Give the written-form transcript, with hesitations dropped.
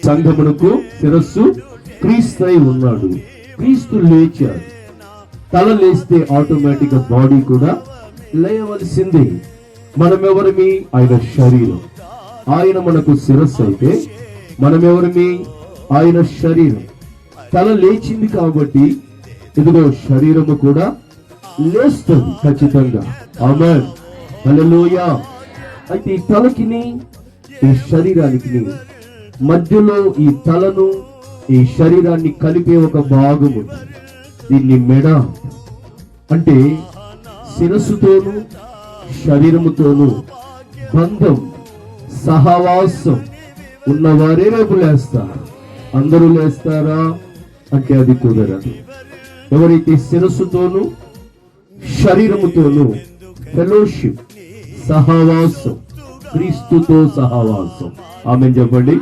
సంఘమునకు శిరస్సు క్రీస్తు ఉన్నాడు. క్రీస్తు లేచాడు. తల లేస్తే ఆటోమేటిక్ గా బాడీ కూడా లేవలసిందే. మనమెవరిమి? ఆయన శరీరం. ఆయన మనకు శిరస్సు అయితే మనమెవరిమి? ఆయన శరీరం. తల లేచింది కాబట్టి ఇదిగో శరీరము కూడా లేస్తుంది ఖచ్చితంగా. ఆమేన్, హల్లెలూయా. అయితే ఈ తలకిని ఈ శరీరానికి మధ్యలో ఈ తలను ఈ శరీరాన్ని కలిపే ఒక భాగం ఉంది. దీన్ని మెడ అంటే శిరస్సుతోను శరీరముతోను బంధం సహవాసం ఉన్నవారే రేపు లేస్తారు. అందరూ లేస్తారా అంటే అది కుదరదు. ఎవరైతే శిరస్సుతోను శరీరముతోను ఫెలోషిప్ సహవాసం, క్రీస్తుతో సహవాసం, ఆమేన్ చెప్పండి.